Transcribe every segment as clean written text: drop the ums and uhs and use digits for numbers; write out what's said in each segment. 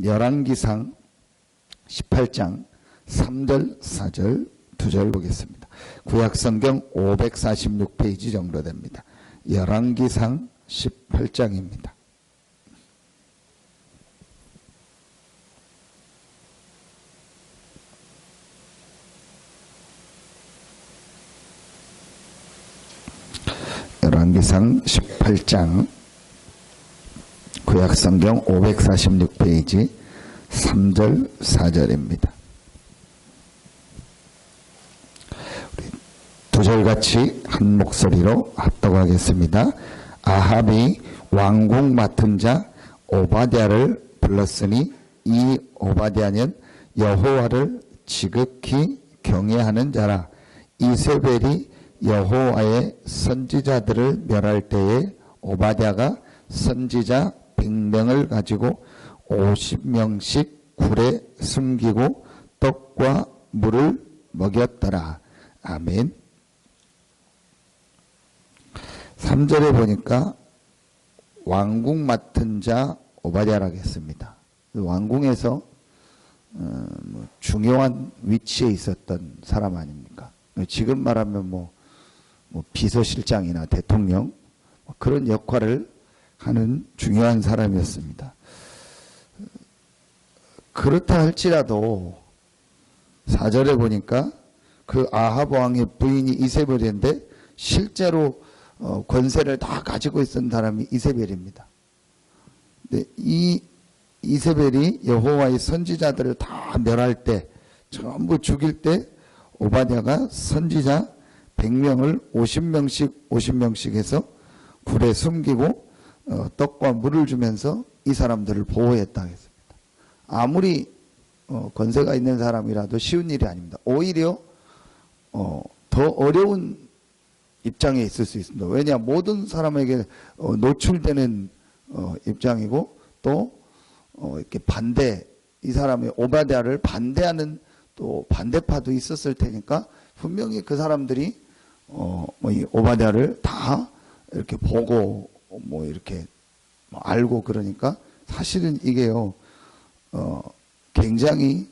열왕기상 18장 3절, 4절, 2절 보겠습니다. 구약성경 546페이지 정도 됩니다. 열왕기상 18장입니다. 열왕기상 18장 구약성경 546페이지 3절 4절입니다. 두 절같이 한 목소리로 합독하겠습니다. 아합이 왕궁 맡은 자 오바댜를 불렀으니 이 오바댜는 여호와를 지극히 경외하는 자라. 이세벨이 여호와의 선지자들을 멸할 때에 오바댜가 선지자 100명을 가지고 50명씩 굴에 숨기고 떡과 물을 먹였더라. 아멘. 3절에 보니까 왕궁 맡은 자 오바댜라고 했습니다. 왕궁에서 중요한 위치에 있었던 사람 아닙니까? 지금 말하면 뭐 비서실장이나 대통령 그런 역할을 하는 중요한 사람이었습니다. 그렇다 할지라도 4절에 보니까 그 아합 왕의 부인이 이세벨인데 실제로 권세를 다 가지고 있었던 사람이 이세벨입니다. 근데 이 이세벨이 여호와의 선지자들을 다 멸할 때, 전부 죽일 때 오바댜가 선지자 100명을 50명씩 해서 굴에 숨기고 떡과 물을 주면서 이 사람들을 보호했다 했습니다. 아무리 권세가 있는 사람이라도 쉬운 일이 아닙니다. 오히려 더 어려운 입장에 있을 수 있습니다. 왜냐, 모든 사람에게 노출되는 입장이고 또 이렇게 이 사람의 오바댜를 반대하는 또 반대파도 있었을 테니까 분명히 그 사람들이 이 오바댜를 다 이렇게 보고 이렇게 알고 그러니까 사실은 이게요 굉장히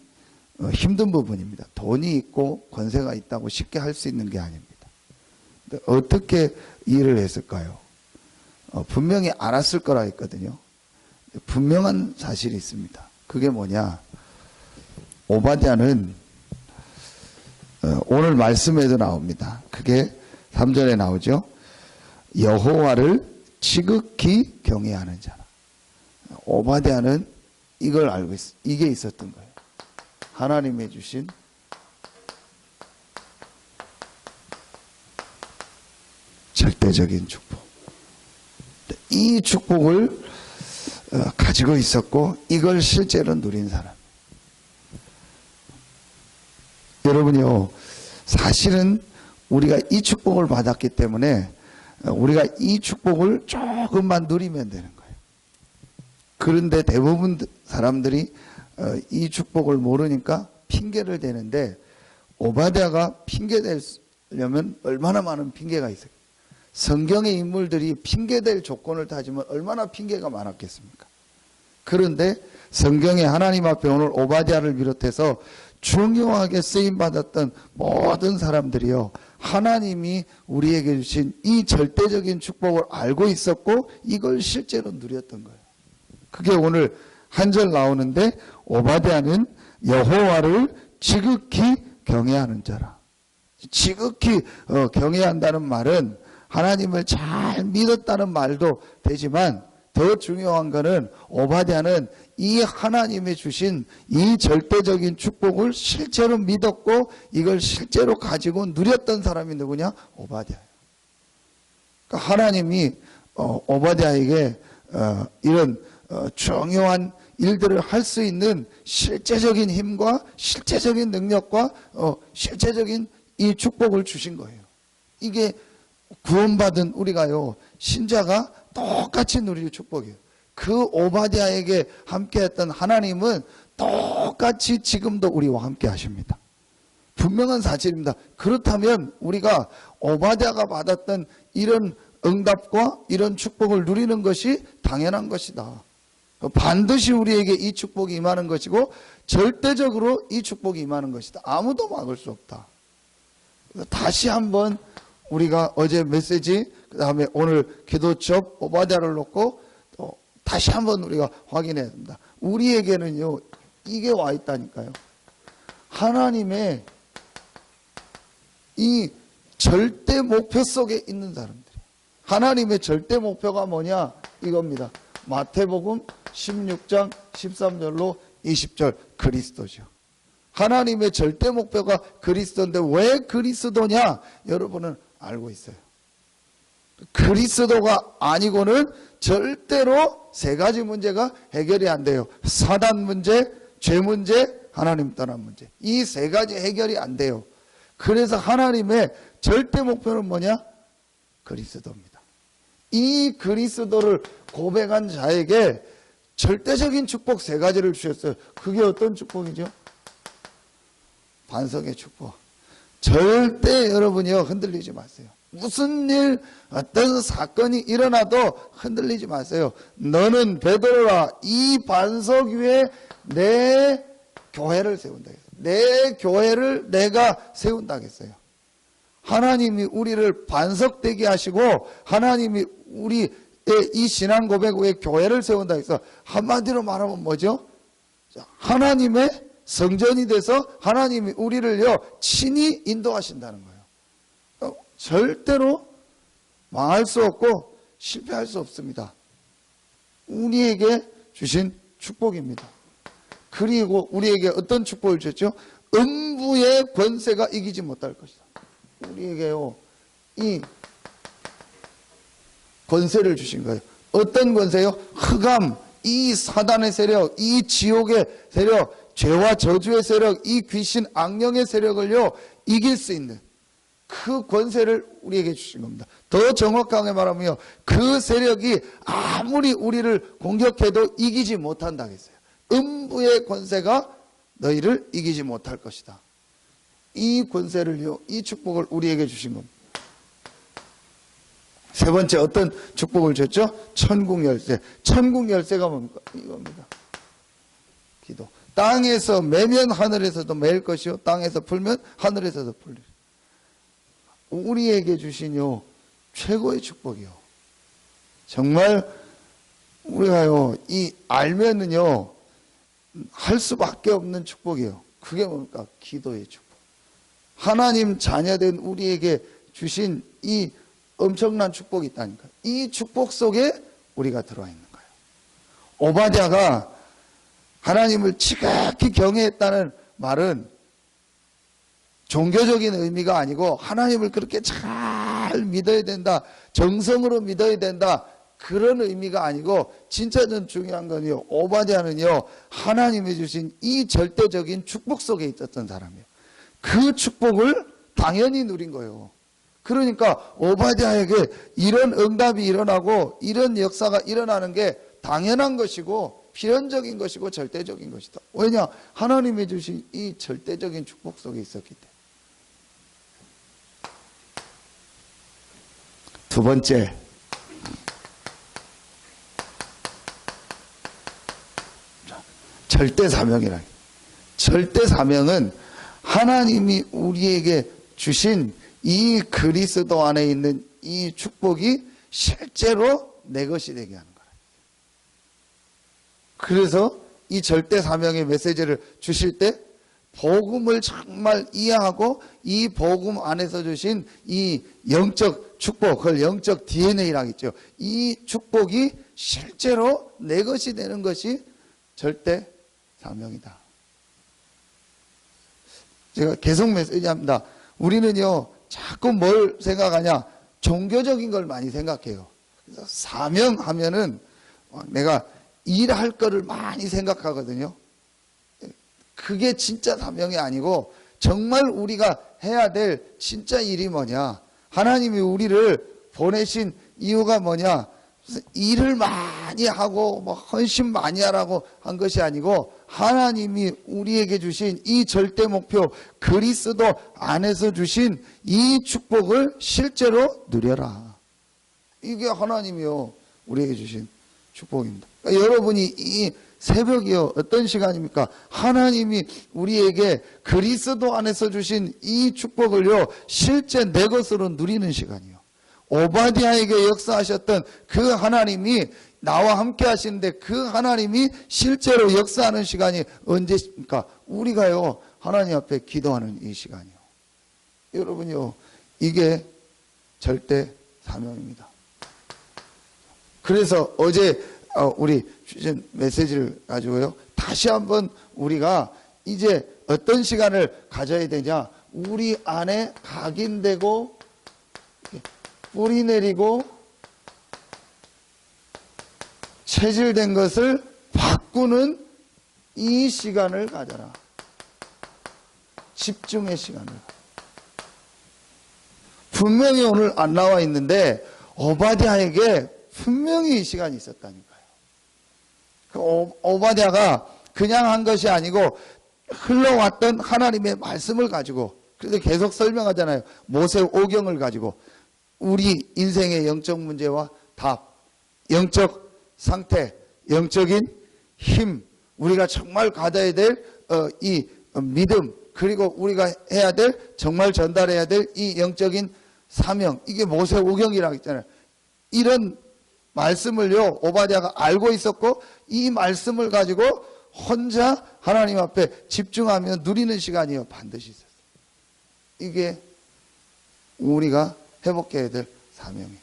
힘든 부분입니다. 돈이 있고 권세가 있다고 쉽게 할 수 있는 게 아닙니다. 어떻게 일을 했을까요? 분명히 알았을 거라 했거든요. 분명한 사실이 있습니다. 그게 뭐냐? 오바댜는 오늘 말씀에도 나옵니다. 그게 3절에 나오죠. 여호와를 지극히 경외하는 자라. 오바댜는 이걸 알고 이게 있었던 거예요. 하나님이 주신 절대적인 축복. 이 축복을 가지고 있었고 이걸 실제로 누린 사람. 여러분요, 사실은 우리가 이 축복을 받았기 때문에 우리가 이 축복을 조금만 누리면 되는 거예요. 그런데 대부분 사람들이 이 축복을 모르니까 핑계를 대는데 오바댜가 핑계 대려면 얼마나 많은 핑계가 있어요. 성경의 인물들이 핑계될 조건을 따지면 얼마나 핑계가 많았겠습니까? 그런데 성경에 하나님 앞에 오늘 오바댜를 비롯해서 중요하게 쓰임받았던 모든 사람들이요, 하나님이 우리에게 주신 이 절대적인 축복을 알고 있었고 이걸 실제로 누렸던 거예요. 그게 오늘 한 절 나오는데 오바댜는 여호와를 지극히 경외하는 자라. 지극히 경외한다는 말은 하나님을 잘 믿었다는 말도 되지만 더 중요한 것은 오바댜는 이 하나님이 주신 이 절대적인 축복을 실제로 믿었고 이걸 실제로 가지고 누렸던 사람이 누구냐? 오바댜예요. 그러니까 하나님이 오바댜에게 이런 중요한 일들을 할 수 있는 실제적인 힘과 실제적인 능력과 실제적인 이 축복을 주신 거예요. 이게 구원받은 우리가요, 신자가 똑같이 누릴 축복이에요. 그 오바댜에게 함께했던 하나님은 똑같이 지금도 우리와 함께 하십니다. 분명한 사실입니다. 그렇다면 우리가 오바댜가 받았던 이런 응답과 이런 축복을 누리는 것이 당연한 것이다. 반드시 우리에게 이 축복이 임하는 것이고 절대적으로 이 축복이 임하는 것이다. 아무도 막을 수 없다. 다시 한번 우리가 어제 메시지, 그 다음에 오늘 기도첩 오바댜를 놓고 또 다시 한번 우리가 확인해야 됩니다. 우리에게는요, 이게 와 있다니까요. 하나님의 이 절대 목표 속에 있는 사람들. 하나님의 절대 목표가 뭐냐? 이겁니다. 마태복음 16장 13절로 20절 그리스도죠. 하나님의 절대 목표가 그리스도인데 왜 그리스도냐? 여러분은 알고 있어요. 그리스도가 아니고는 절대로 세 가지 문제가 해결이 안 돼요. 사단 문제, 죄 문제, 하나님 떠난 문제. 이 세 가지 해결이 안 돼요. 그래서 하나님의 절대 목표는 뭐냐? 그리스도입니다. 이 그리스도를 고백한 자에게 절대적인 축복 세 가지를 주셨어요. 그게 어떤 축복이죠? 반석의 축복. 절대 여러분이요, 흔들리지 마세요. 무슨 일, 어떤 사건이 일어나도 흔들리지 마세요. 너는 베드로라, 이 반석 위에 내 교회를 세운다 했어요. 내 교회를 내가 세운다 했어요. 하나님이 우리를 반석되게 하시고 하나님이 우리의 이 신앙 고백 위에 교회를 세운다 해서 한마디로 말하면 뭐죠? 하나님의 성전이 돼서 하나님이 우리를요 친히 인도하신다는 거예요. 절대로 망할 수 없고 실패할 수 없습니다. 우리에게 주신 축복입니다. 그리고 우리에게 어떤 축복을 줬죠? 음부의 권세가 이기지 못할 것이다. 우리에게요 이 권세를 주신 거예요. 어떤 권세요? 흑암, 이 사단의 세력, 이 지옥의 세력, 죄와 저주의 세력, 이 귀신 악령의 세력을요 이길 수 있는 그 권세를 우리에게 주신 겁니다. 더 정확하게 말하면요, 그 세력이 아무리 우리를 공격해도 이기지 못한다 했어요. 음부의 권세가 너희를 이기지 못할 것이다. 이 권세를요, 이 축복을 우리에게 주신 겁니다. 세 번째 어떤 축복을 줬죠? 천국 열쇠. 천국 열쇠가 뭡니까? 이겁니다. 기도. 땅에서 매면 하늘에서도 매일 것이요, 땅에서 풀면 하늘에서도 풀리리. 우리에게 주신요 최고의 축복이요. 정말 우리가요 이 알면은요 할 수밖에 없는 축복이에요. 그게 뭡니까? 기도의 축복. 하나님 자녀된 우리에게 주신 이 엄청난 축복이 있다니까요. 이 축복 속에 우리가 들어와 있는 거예요. 오바댜가 하나님을 지극히 경외했다는 말은 종교적인 의미가 아니고 하나님을 그렇게 잘 믿어야 된다, 정성으로 믿어야 된다, 그런 의미가 아니고 진짜 중요한 건요, 오바댜는요 하나님이 주신 이 절대적인 축복 속에 있었던 사람이에요. 그 축복을 당연히 누린 거예요. 그러니까 오바댜에게 이런 응답이 일어나고 이런 역사가 일어나는 게 당연한 것이고 필연적인 것이고 절대적인 것이다. 왜냐? 하나님이 주신 이 절대적인 축복 속에 있었기 때문에. 두 번째, 절대 사명이라. 절대 사명은 하나님이 우리에게 주신 이 그리스도 안에 있는 이 축복이 실제로 내 것이 되게 하는 거예요. 그래서 이 절대 사명의 메시지를 주실 때 복음을 정말 이해하고 이 복음 안에서 주신 이 영적 축복, 그걸 영적 DNA라고 했죠. 이 축복이 실제로 내 것이 되는 것이 절대 사명이다. 제가 계속 메시지합니다. 우리는요 자꾸 뭘 생각하냐? 종교적인 걸 많이 생각해요. 그래서 사명하면은 내가 일할 거를 많이 생각하거든요. 그게 진짜 사명이 아니고 정말 우리가 해야 될 진짜 일이 뭐냐? 하나님이 우리를 보내신 이유가 뭐냐? 일을 많이 하고 뭐 헌신 많이 하라고 한 것이 아니고 하나님이 우리에게 주신 이 절대 목표 그리스도 안에서 주신 이 축복을 실제로 누려라. 이게 하나님이요 우리에게 주신 축복입니다. 그러니까 여러분이 이 새벽이요, 어떤 시간입니까? 하나님이 우리에게 그리스도 안에서 주신 이 축복을요, 실제 내 것으로 누리는 시간이요. 오바댜에게 역사하셨던 그 하나님이 나와 함께 하시는데 그 하나님이 실제로 역사하는 시간이 언제입니까? 우리가요, 하나님 앞에 기도하는 이 시간이요. 여러분요, 이게 절대 사명입니다. 그래서 어제 우리 주신 메시지를 가지고요, 다시 한번 우리가 이제 어떤 시간을 가져야 되냐, 우리 안에 각인되고 뿌리 내리고 체질된 것을 바꾸는 이 시간을 가져라. 집중의 시간을. 분명히 오늘 안 나와 있는데 오바댜에게 분명히 이 시간이 있었다니까요. 그 오바댜가 그냥 한 것이 아니고 흘러왔던 하나님의 말씀을 가지고, 그래서 계속 설명하잖아요. 모세오경을 가지고 우리 인생의 영적 문제와 답, 영적 상태, 영적인 힘, 우리가 정말 가져야 될 이 믿음, 그리고 우리가 해야 될, 정말 전달해야 될 이 영적인 사명, 이게 모세오경이라고 했잖아요. 이런 말씀을요, 오바댜가 알고 있었고, 이 말씀을 가지고 혼자 하나님 앞에 집중하며 누리는 시간이요, 반드시 있었어요. 이게 우리가 회복해야 될 사명이에요.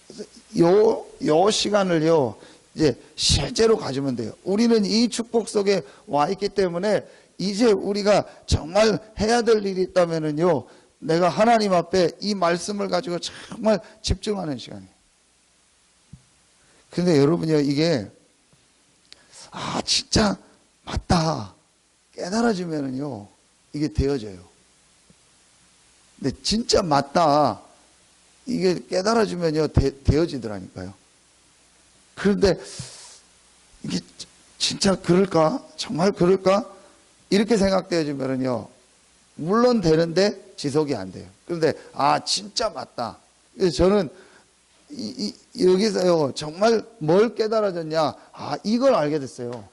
그래서 요 시간을요, 이제 실제로 가지면 돼요. 우리는 이 축복 속에 와 있기 때문에 이제 우리가 정말 해야 될 일이 있다면은요, 내가 하나님 앞에 이 말씀을 가지고 정말 집중하는 시간이에요. 근데 여러분요, 이게 진짜 맞다 깨달아지면은요, 이게 되어져요. 근데 진짜 맞다 이게 깨달아지면요, 되어지더라니까요. 그런데 이게 진짜 그럴까? 정말 그럴까? 이렇게 생각되어지면은요, 물론 되는데 지속이 안 돼요. 그런데 진짜 맞다. 그래서 저는 여기서요, 정말 뭘 깨달아졌냐? 이걸 알게 됐어요.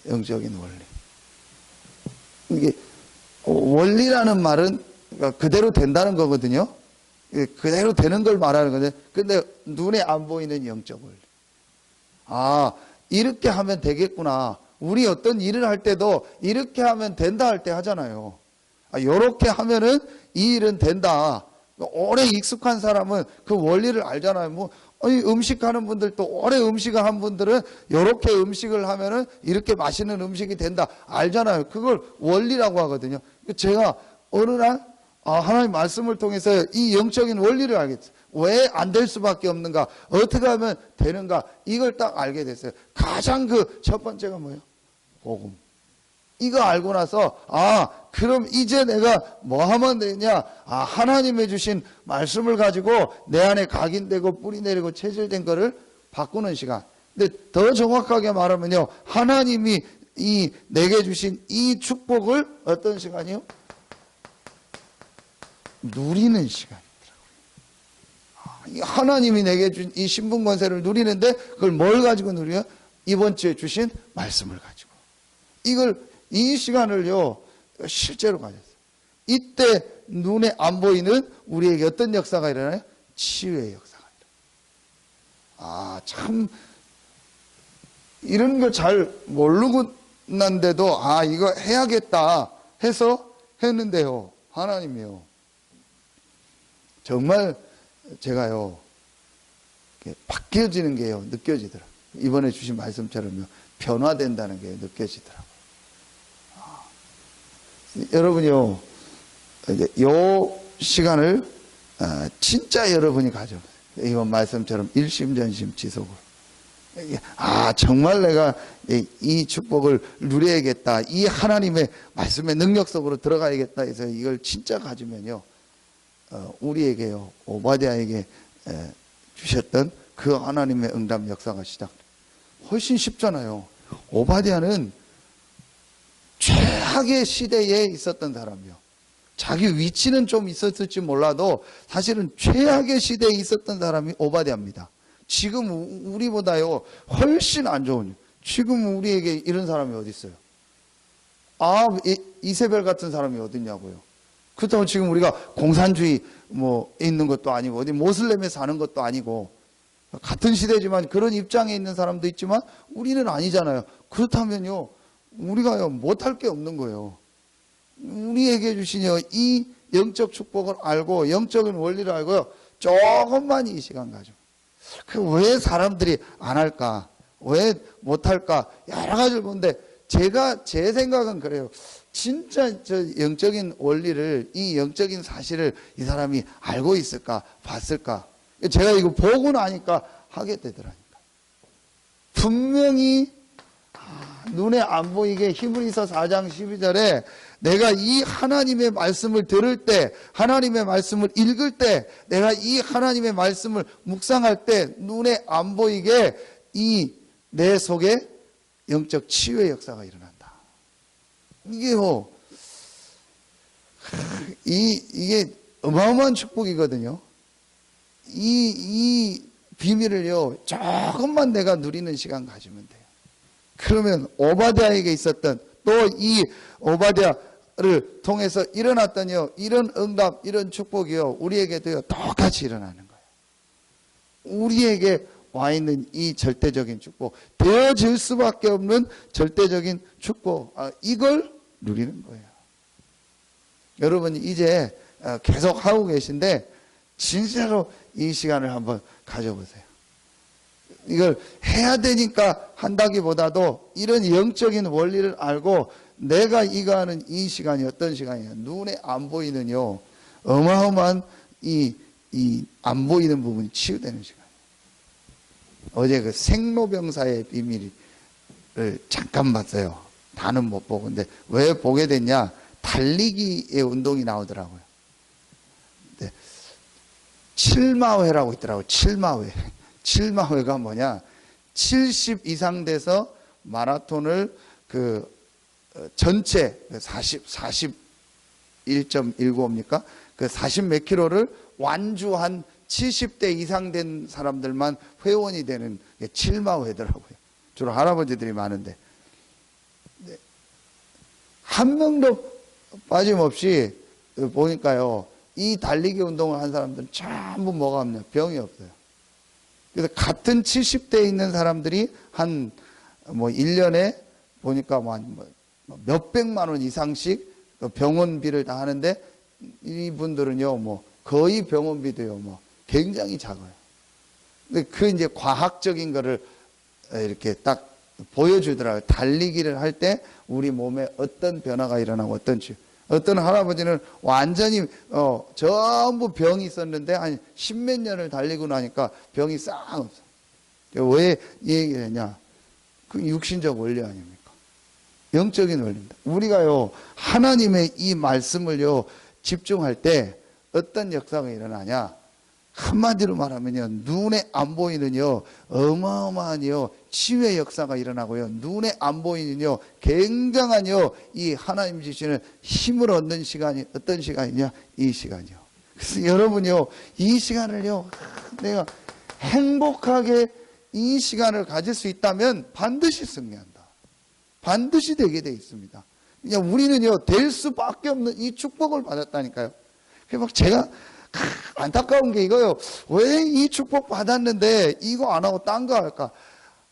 영적인 원리. 이게 원리라는 말은 그대로 된다는 거거든요. 그대로 되는 걸 말하는 건데, 근데 눈에 안 보이는 영적 원리. 이렇게 하면 되겠구나. 우리 어떤 일을 할 때도 이렇게 하면 된다 할 때 하잖아요. 이렇게 하면은 이 일은 된다. 오래 익숙한 사람은 그 원리를 알잖아요. 음식하는 분들도 오래 음식을 한 분들은 이렇게 음식을 하면은 이렇게 맛있는 음식이 된다 알잖아요. 그걸 원리라고 하거든요. 제가 어느 날 하나님 말씀을 통해서 이 영적인 원리를 알겠어요. 왜 안 될 수밖에 없는가? 어떻게 하면 되는가? 이걸 딱 알게 됐어요. 가장 그 첫 번째가 뭐예요? 복음. 이거 알고 나서 그럼 이제 내가 뭐 하면 되냐? 하나님의 주신 말씀을 가지고 내 안에 각인되고 뿌리 내리고 체질된 거를 바꾸는 시간. 근데 더 정확하게 말하면요, 하나님이 내게 주신 이 축복을 어떤 시간이요? 누리는 시간이더라고요. 하나님이 내게 준 이 신분 권세를 누리는데 그걸 뭘 가지고 누려요? 이번 주에 주신 말씀을 가지고. 이 시간을요, 실제로 가졌어요. 이때 눈에 안 보이는 우리에게 어떤 역사가 일어나요? 치유의 역사가 일어나요. 참, 이런 거 잘 모르고 난데도, 이거 해야겠다 해서 했는데요, 하나님이요, 정말 제가요, 바뀌어지는 게요, 느껴지더라고요. 이번에 주신 말씀처럼요, 변화된다는 게 느껴지더라고요. 여러분이요, 이제 요 시간을 진짜 여러분이 가져보세요. 이번 말씀처럼 일심전심 지속을. 정말 내가 이 축복을 누려야겠다. 이 하나님의 말씀의 능력 속으로 들어가야겠다 해서 이걸 진짜 가지면요, 우리에게요, 오바댜에게 주셨던 그 하나님의 응답 역사가 시작돼요. 훨씬 쉽잖아요. 오바댜는 최악의 시대에 있었던 사람이요. 자기 위치는 좀 있었을지 몰라도 사실은 최악의 시대에 있었던 사람이 오바댜입니다. 지금 우리보다요 훨씬 안 좋은, 지금 우리에게 이런 사람이 어디 있어요? 이세벨 같은 사람이 어딨냐고요. 그렇다고 지금 우리가 공산주의 있는 것도 아니고 어디 모슬렘에 사는 것도 아니고 같은 시대지만 그런 입장에 있는 사람도 있지만 우리는 아니잖아요. 그렇다면요 우리가요 못할 게 없는 거예요. 우리에게 주시니 이 영적 축복을 알고 영적인 원리를 알고요 조금만 이 시간 가지고 왜 사람들이 안 할까, 왜 못할까 여러 가지를 보는데 제 생각은 그래요. 진짜 저 영적인 원리를, 이 영적인 사실을 이 사람이 알고 있을까, 봤을까. 제가 이거 보고 나니까 하게 되더라니까. 분명히 눈에 안 보이게 히브리서 4장 12절에 내가 이 하나님의 말씀을 들을 때, 하나님의 말씀을 읽을 때, 내가 이 하나님의 말씀을 묵상할 때 눈에 안 보이게 이 내 속에 영적 치유의 역사가 일어난다. 이게요, 이게 어마어마한 축복이거든요. 이 비밀을요, 조금만 내가 누리는 시간 가지면 돼요. 그러면 오바댜에게 있었던 또 이 오바댜를 통해서 일어났던요, 이런 응답, 이런 축복이요, 우리에게도요, 똑같이 일어나는 거예요. 우리에게 와 있는 이 절대적인 축복, 되어질 수밖에 없는 절대적인 축복, 이걸 누리는 거예요. 여러분 이제 계속 하고 계신데 진짜로 이 시간을 한번 가져보세요. 이걸 해야 되니까 한다기보다도 이런 영적인 원리를 알고 내가 이거 하는 이 시간이 어떤 시간이에요? 눈에 안 보이는요, 어마어마한 이 안 보이는 부분이 치유되는 시간. 어제 그 생로병사의 비밀을 잠깐 봤어요. 다는 못 보고. 근데 왜 보게 됐냐? 달리기의 운동이 나오더라고요. 네. 7마회라고 있더라고요. 7마회. 7마회가 뭐냐? 70 이상 돼서 마라톤을 전체 41.19입니까? 40 몇 킬로를 완주한 70대 이상 된 사람들만 회원이 되는 7마회더라고요. 주로 할아버지들이 많은데. 네. 한 명도 빠짐없이 보니까요, 이 달리기 운동을 한 사람들은 전부 뭐가 없냐? 병이 없어요. 그래서 같은 70대에 있는 사람들이 한 1년에 보니까 몇백만 원 이상씩 병원비를 다 하는데 이분들은요, 거의 병원비도요, 굉장히 작아요. 근데 이제 과학적인 거를 이렇게 딱 보여주더라고요. 달리기를 할 때 우리 몸에 어떤 변화가 일어나고 어떤 할아버지는 완전히 전부 병이 있었는데 한 10몇 년을 달리고 나니까 병이 싹 없어. 왜 이 얘기를 했냐? 그 육신적 원리 아닙니까? 영적인 원리입니다. 우리가요, 하나님의 이 말씀을요, 집중할 때 어떤 역사가 일어나냐? 한마디로 말하면요, 눈에 안 보이는요, 어마어마한요, 치유의 역사가 일어나고요, 눈에 안 보이는요, 굉장한요, 이 하나님 주시는 힘을 얻는 시간이 어떤 시간이냐? 이 시간이요. 그래서 여러분요, 이 시간을요, 내가 행복하게 이 시간을 가질 수 있다면 반드시 승리한다. 반드시 되게 돼 있습니다. 그냥 우리는요, 될 수밖에 없는 이 축복을 받았다니까요. 그래서 막 제가 안타까운 게 이거요. 왜 이 축복 받았는데 이거 안 하고 딴 거 할까?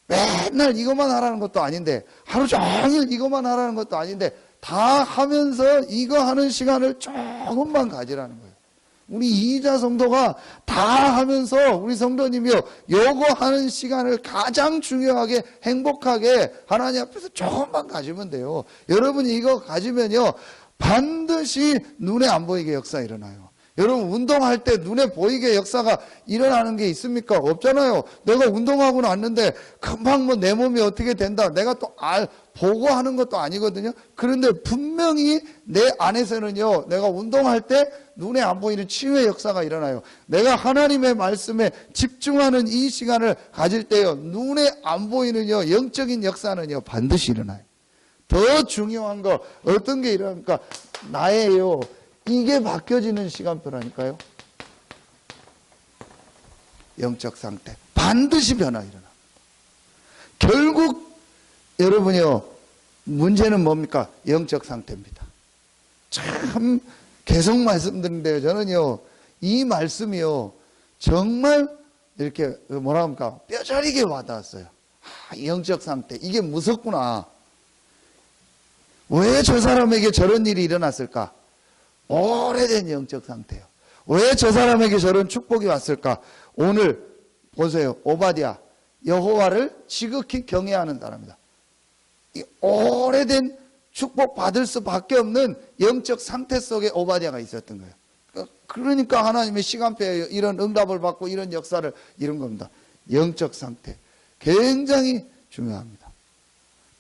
맨날 이것만 하라는 것도 아닌데, 하루 종일 이것만 하라는 것도 아닌데, 다 하면서 이거 하는 시간을 조금만 가지라는 거예요. 우리 이자 성도가 다 하면서 우리 성도님이요, 요거 하는 시간을 가장 중요하게 행복하게 하나님 앞에서 조금만 가지면 돼요. 여러분이 이거 가지면요, 반드시 눈에 안 보이게 역사 일어나요. 여러분 운동할 때 눈에 보이게 역사가 일어나는 게 있습니까? 없잖아요. 내가 운동하고 났는데 금방 내 몸이 어떻게 된다, 내가 또 보고 하는 것도 아니거든요. 그런데 분명히 내 안에서는요, 내가 운동할 때 눈에 안 보이는 치유의 역사가 일어나요. 내가 하나님의 말씀에 집중하는 이 시간을 가질 때요, 눈에 안 보이는요, 영적인 역사는요, 반드시 일어나요. 더 중요한 거 어떤 게 일어납니까? 나의요, 이게 바뀌어지는 시간표라니까요. 영적 상태. 반드시 변화 일어납니다. 결국 여러분이요, 문제는 뭡니까? 영적 상태입니다. 참 계속 말씀드리는데요, 저는요 이 말씀이요 정말 이렇게 뭐라 합니까? 뼈저리게 와닿았어요. 영적 상태, 이게 무섭구나. 왜 저 사람에게 저런 일이 일어났을까? 오래된 영적 상태요. 왜 저 사람에게 저런 축복이 왔을까? 오늘 보세요. 오바댜, 여호와를 지극히 경외하는 사람이다. 이 오래된 축복 받을 수밖에 없는 영적 상태 속에 오바댜가 있었던 거예요. 그러니까 하나님의 시간표에 이런 응답을 받고 이런 역사를 이룬 겁니다. 영적 상태 굉장히 중요합니다.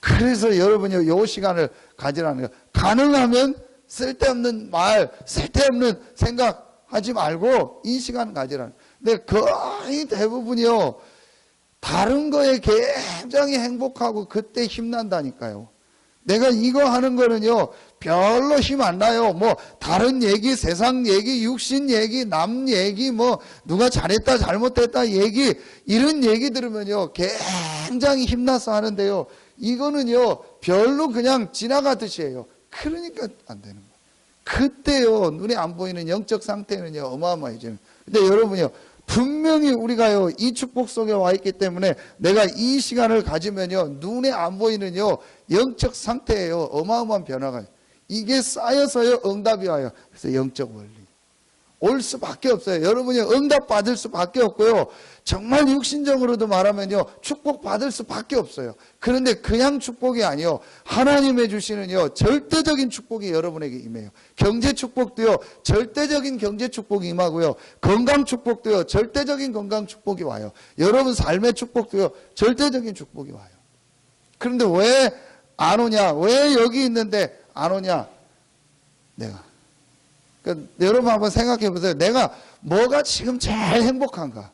그래서 여러분이 이 시간을 가지라는 거예요. 가능하면 쓸데없는 말, 쓸데없는 생각하지 말고 이 시간 가지라는 거예요. 근데 거의 대부분이요 다른 거에 굉장히 행복하고 그때 힘난다니까요. 내가 이거 하는 거는요 별로 힘 안 나요. 뭐 다른 얘기, 세상 얘기, 육신 얘기, 남 얘기, 뭐 누가 잘했다 잘못했다 얘기, 이런 얘기 들으면요 굉장히 힘나서 하는데요, 이거는요 별로 그냥 지나가듯이 해요. 그러니까 안 되는 거예요. 그때요 눈에 안 보이는 영적 상태는요 어마어마해지는. 근데 여러분요 분명히 우리가요 이 축복 속에 와 있기 때문에 내가 이 시간을 가지면요 눈에 안 보이는요 영적 상태예요. 어마어마한 변화가 이게 쌓여서요 응답이 와요. 그래서 영적 원리 올 수밖에 없어요. 여러분이 응답 받을 수밖에 없고요, 정말 육신적으로도 말하면요 축복 받을 수밖에 없어요. 그런데 그냥 축복이 아니요 하나님의 주시는요 절대적인 축복이 여러분에게 임해요. 경제 축복도요 절대적인 경제 축복이 임하고요, 건강 축복도요 절대적인 건강 축복이 와요. 여러분 삶의 축복도요 절대적인 축복이 와요. 그런데 왜 안 오냐? 왜 여기 있는데 안 오냐? 내가 그러니까 여러분 한번 생각해 보세요. 내가 뭐가 지금 제일 행복한가?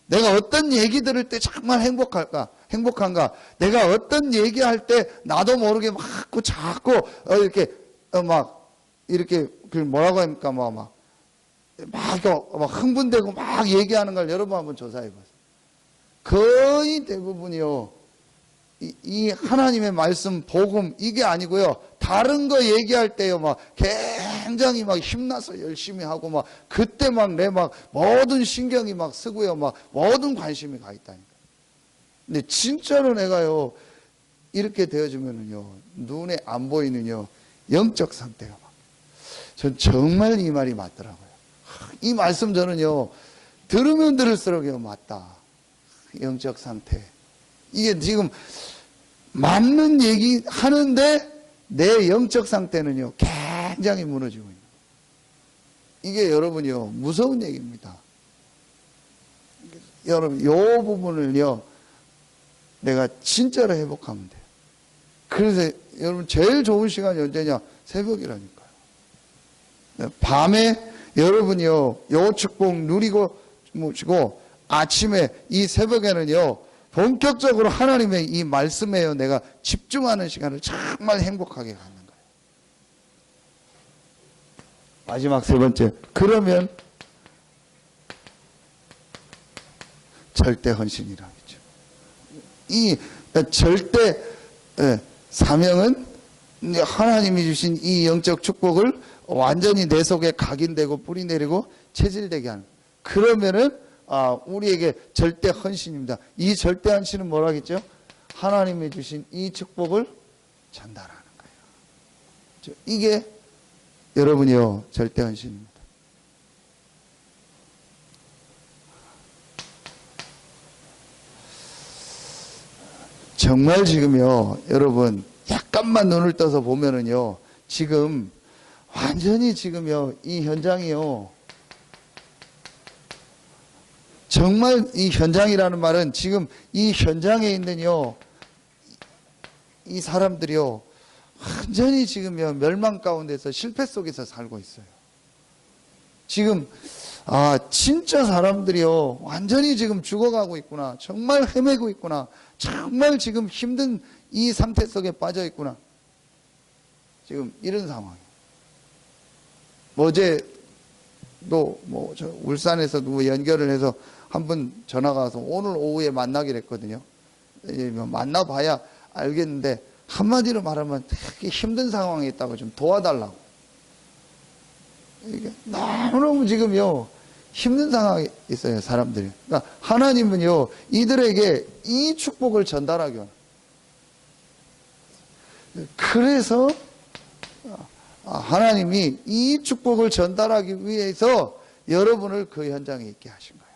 내가 어떤 얘기 들을 때 정말 행복한가? 내가 어떤 얘기할 때 나도 모르게 자꾸 이렇게 그 뭐라고 합니까? 막 흥분되고 막 얘기하는 걸 여러분 한번 조사해 보세요. 거의 대부분이요 이 하나님의 말씀, 복음 이게 아니고요 다른 거 얘기할 때요 굉장히 힘나서 열심히 하고 그때 내 모든 신경이 쓰고요 모든 관심이 가 있다니까. 근데 진짜로 내가요 이렇게 되어지면은요 눈에 안 보이는요 영적 상태가 전 정말 이 말이 맞더라고요. 이 말씀 저는요 들으면 들을수록요 맞다. 영적 상태 이게 지금 맞는 얘기 하는데 내 영적 상태는요 굉장히 무너지고 있는 거예요. 이게 여러분이요 무서운 얘기입니다. 여러분 요 부분을요 내가 진짜로 회복하면 돼요. 그래서 여러분 제일 좋은 시간이 언제냐? 새벽이라니까요. 밤에 여러분이요 요 축복 누리고 주무시고 아침에 이 새벽에는요 본격적으로 하나님의 이 말씀에요 내가 집중하는 시간을 정말 행복하게 갖는 거예요. 마지막 세 번째, 그러면 절대 헌신이라고 했죠. 이 절대 사명은 하나님이 주신 이 영적 축복을 완전히 내 속에 각인되고 뿌리내리고 체질되게 하는. 그러면은 우리에게 절대 헌신입니다. 이 절대 헌신은 뭐라 하겠죠? 하나님이 주신 이 축복을 전달하는 거예요. 이게 여러분이요 절대 헌신입니다. 정말 지금요 여러분 약간만 눈을 떠서 보면은요 지금 완전히 지금요 이 현장이요 정말 이 현장이라는 말은 지금 이 현장에 있는요 이 사람들이요 완전히 지금요 멸망 가운데서 실패 속에서 살고 있어요. 지금 진짜 사람들이요 완전히 지금 죽어가고 있구나, 정말 헤매고 있구나, 정말 지금 힘든 이 상태 속에 빠져 있구나, 지금 이런 상황이에요. 어제도 저 울산에서 누구 연결을 해서 한 분 전화가 와서 오늘 오후에 만나기로 했거든요. 만나봐야 알겠는데 한마디로 말하면 되게 힘든 상황에 있다고 좀 도와달라고. 이게 너무너무 지금요 힘든 상황에 있어요, 사람들이. 그러니까 하나님은요 이들에게 이 축복을 전달하기 원해요. 그래서 하나님이 이 축복을 전달하기 위해서 여러분을 그 현장에 있게 하신 거예요.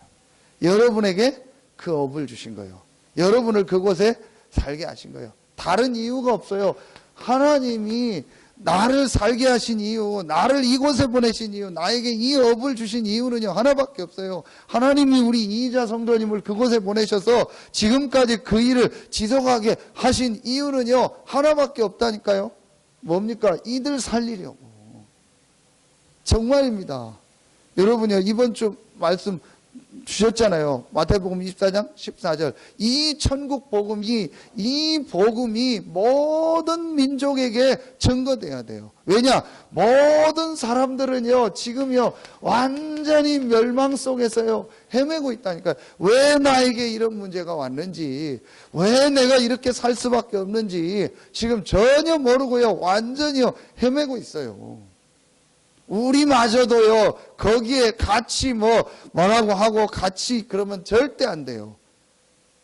여러분에게 그 업을 주신 거예요. 여러분을 그곳에 살게 하신 거예요. 다른 이유가 없어요. 하나님이 나를 살게 하신 이유, 나를 이곳에 보내신 이유, 나에게 이 업을 주신 이유는요 하나밖에 없어요. 하나님이 우리 이희자 성도님을 그곳에 보내셔서 지금까지 그 일을 지속하게 하신 이유는요 하나밖에 없다니까요. 뭡니까? 이들 살리려고. 정말입니다. 여러분요 이번 주 말씀 주셨잖아요. 마태복음 24장 14절. 이 천국 복음이, 이 복음이 모든 민족에게 증거돼야 돼요. 왜냐? 모든 사람들은요 지금요 완전히 멸망 속에서요 헤매고 있다니까요. 왜 나에게 이런 문제가 왔는지, 왜 내가 이렇게 살 수밖에 없는지 지금 전혀 모르고요 완전히요 헤매고 있어요. 우리마저도요 거기에 같이 뭐라고 하고 같이 그러면 절대 안 돼요.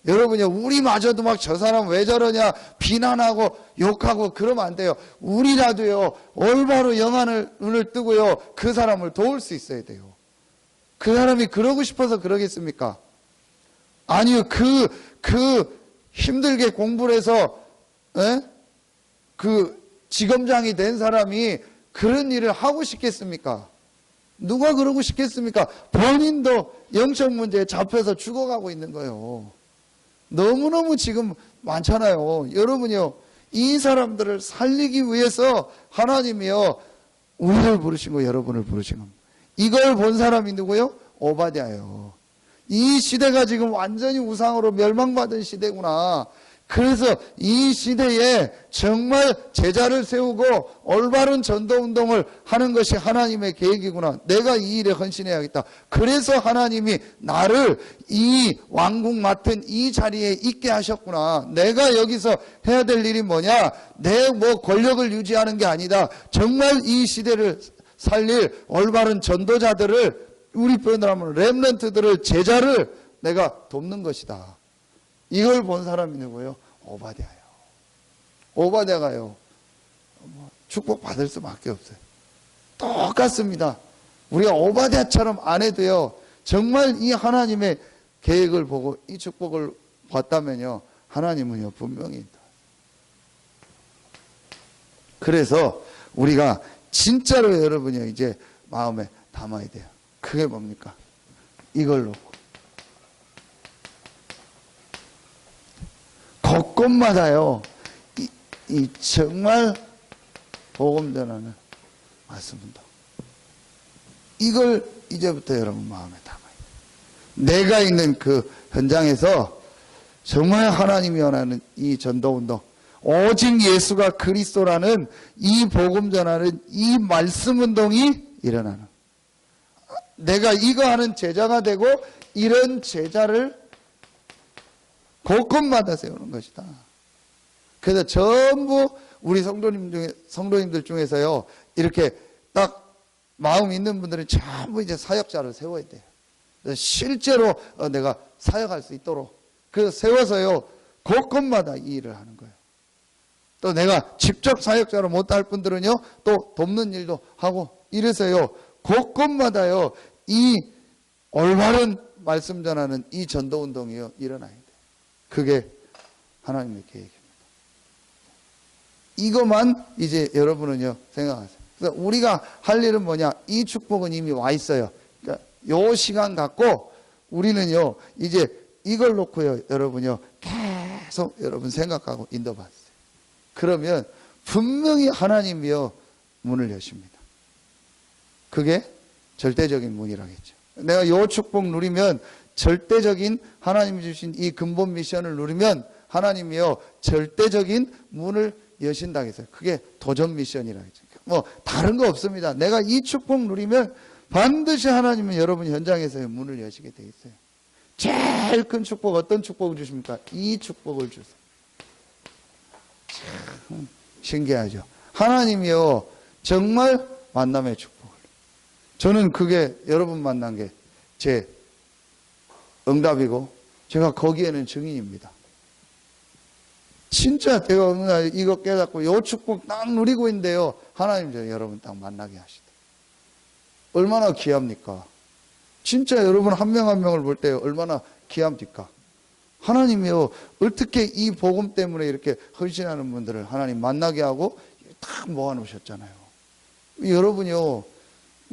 여러분요 우리마저도 막 저 사람 왜 저러냐 비난하고 욕하고 그러면 안 돼요. 우리라도요 올바로 영안을 눈을 뜨고요 그 사람을 도울 수 있어야 돼요. 그 사람이 그러고 싶어서 그러겠습니까? 아니요. 그 힘들게 공부를 해서 그 지검장이 된 사람이 그런 일을 하고 싶겠습니까? 누가 그러고 싶겠습니까? 본인도 영적 문제에 잡혀서 죽어가고 있는 거예요. 너무너무 지금 많잖아요. 여러분요, 이 사람들을 살리기 위해서 하나님이요, 우리를 부르신 거, 여러분을 부르신 겁니다. 이걸 본 사람이 누구요? 오바댜예요. 이 시대가 지금 완전히 우상으로 멸망받은 시대구나. 그래서 이 시대에 정말 제자를 세우고 올바른 전도운동을 하는 것이 하나님의 계획이구나. 내가 이 일에 헌신해야겠다. 그래서 하나님이 나를 이 왕국 맡은 이 자리에 있게 하셨구나. 내가 여기서 해야 될 일이 뭐냐? 내 권력을 유지하는 게 아니다. 정말 이 시대를 살릴 올바른 전도자들을, 우리 표현으로 하면 렘넌트들을, 제자를 내가 돕는 것이다. 이걸 본 사람이 누구예요? 오바댜예요. 오바댜가요 축복 받을 수밖에 없어요. 똑같습니다. 우리가 오바댜처럼 안 해도요 정말 이 하나님의 계획을 보고 이 축복을 봤다면요 하나님은요 분명히 있다. 그래서 우리가 진짜로 여러분이 이제 마음에 담아야 돼요. 그게 뭡니까? 이걸로 곳곳마다요 이 정말 복음 전하는 말씀입니다. 이걸 이제부터 여러분 마음에 담아야 돼요. 내가 있는 그 현장에서 정말 하나님이 원하는 이 전도운동, 오직 예수가 그리스도라는 이 복음 전하는 이 말씀 운동이 일어나는, 내가 이거 하는 제자가 되고 이런 제자를 곳곳마다 세우는 것이다. 그래서 전부 우리 성도님들 중에서요 이렇게 딱 마음 있는 분들은 전부 이제 사역자를 세워야 돼요. 실제로 내가 사역할 수 있도록 그래서 세워서요 곳곳마다 이 일을 하는 거예요. 또 내가 직접 사역자로 못할 분들은요 또 돕는 일도 하고, 이래서요 곳곳마다요 이 올바른 말씀 전하는 이 전도운동이요 일어나야 돼요. 그게 하나님의 계획입니다. 이것만 이제 여러분은요 생각하세요. 그래서 우리가 할 일은 뭐냐? 이 축복은 이미 와 있어요. 그러니까 요 시간 갖고 우리는요 이제 이걸 놓고요 여러분요 계속 여러분 생각하고 인도받으세요. 그러면 분명히 하나님이요 문을 여십니다. 그게 절대적인 문이라겠죠. 내가 요 축복 누리면, 절대적인 하나님이 주신 이 근본 미션을 누리면 하나님이요 절대적인 문을 여신다 했어요. 그게 도전 미션이라고 했죠. 뭐 다른 거 없습니다. 내가 이 축복 누리면 반드시 하나님은 여러분 현장에서의 문을 여시게 돼 있어요. 제일 큰 축복 어떤 축복을 주십니까? 이 축복을 주세요. 참 신기하죠. 하나님이요 정말 만남의 축복을. 저는 그게 여러분 만난 게 제 응답이고 제가 거기에는 증인입니다. 진짜 제가 어느 날 이거 깨닫고 요 축복 딱 누리고 있는데요. 하나님 저 여러분 딱 만나게 하시다. 얼마나 귀합니까? 진짜 여러분 한 명 한 명을 볼 때 얼마나 귀합니까? 하나님이요 어떻게 이 복음 때문에 이렇게 헌신하는 분들을 하나님 만나게 하고 딱 모아놓으셨잖아요. 여러분이요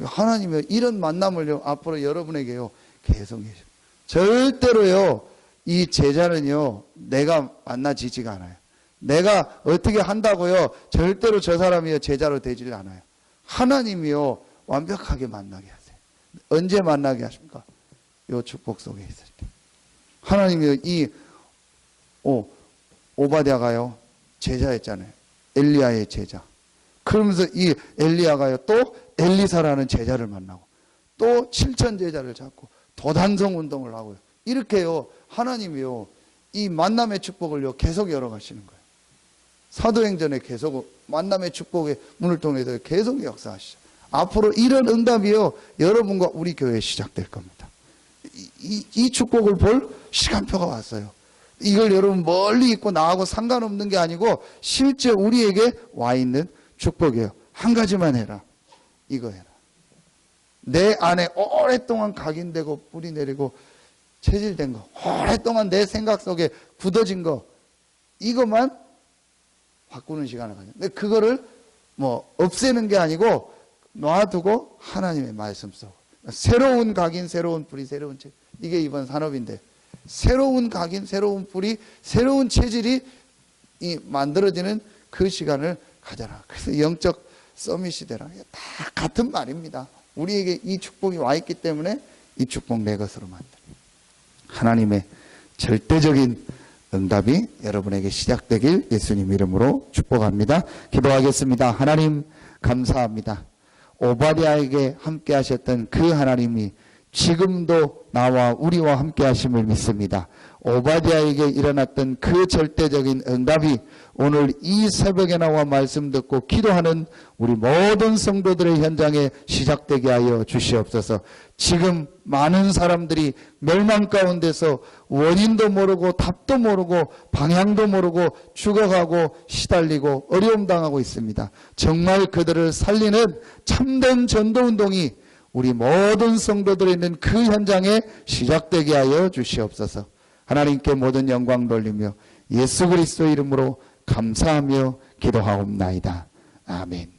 하나님이요 이런 만남을요 앞으로 여러분에게요 계속 해주세요. 절대로요 이 제자는요 내가 만나지지가 않아요. 내가 어떻게 한다고요 절대로 저 사람이요 제자로 되질 않아요. 하나님이요 완벽하게 만나게 하세요. 언제 만나게 하십니까? 요 축복 속에 있을 때. 하나님이요 이 오바댜가요 제자였잖아요. 엘리야의 제자. 그러면서 이 엘리야가요 또 엘리사라는 제자를 만나고 또 7천 제자를 잡고 도단성 운동을 하고요. 이렇게요 하나님이요 이 만남의 축복을요 계속 열어가시는 거예요. 사도행전에 계속 만남의 축복의 문을 통해서 계속 역사하시죠. 앞으로 이런 응답이요 여러분과 우리 교회에 시작될 겁니다. 이 축복을 볼 시간표가 왔어요. 이걸 여러분 멀리 있고 나하고 상관없는 게 아니고 실제 우리에게 와 있는 축복이에요. 한 가지만 해라. 이거 해라. 내 안에 오랫동안 각인되고 뿌리 내리고 체질된 거, 오랫동안 내 생각 속에 굳어진 거, 이것만 바꾸는 시간을 가져. 근데 그거를 뭐 없애는 게 아니고 놔두고 하나님의 말씀 속 새로운 각인, 새로운 뿌리, 새로운 체질. 이게 이번 산업인데 새로운 각인, 새로운 뿌리, 새로운 체질이 만들어지는 그 시간을 가져라. 그래서 영적 서밋이 되라. 다 같은 말입니다. 우리에게 이 축복이 와 있기 때문에 이 축복 내 것으로 만들어. 하나님의 절대적인 응답이 여러분에게 시작되길 예수님 이름으로 축복합니다. 기도하겠습니다. 하나님 감사합니다. 오바댜에게 함께 하셨던 그 하나님이 지금도 나와 우리와 함께 하심을 믿습니다. 오바댜에게 일어났던 그 절대적인 응답이 오늘 이 새벽에 나와 말씀 듣고 기도하는 우리 모든 성도들의 현장에 시작되게 하여 주시옵소서. 지금 많은 사람들이 멸망 가운데서 원인도 모르고 답도 모르고 방향도 모르고 죽어가고 시달리고 어려움 당하고 있습니다. 정말 그들을 살리는 참된 전도운동이 우리 모든 성도들이 있는 그 현장에 시작되게 하여 주시옵소서. 하나님께 모든 영광 돌리며 예수 그리스도 이름으로 감사하며 기도하옵나이다. 아멘.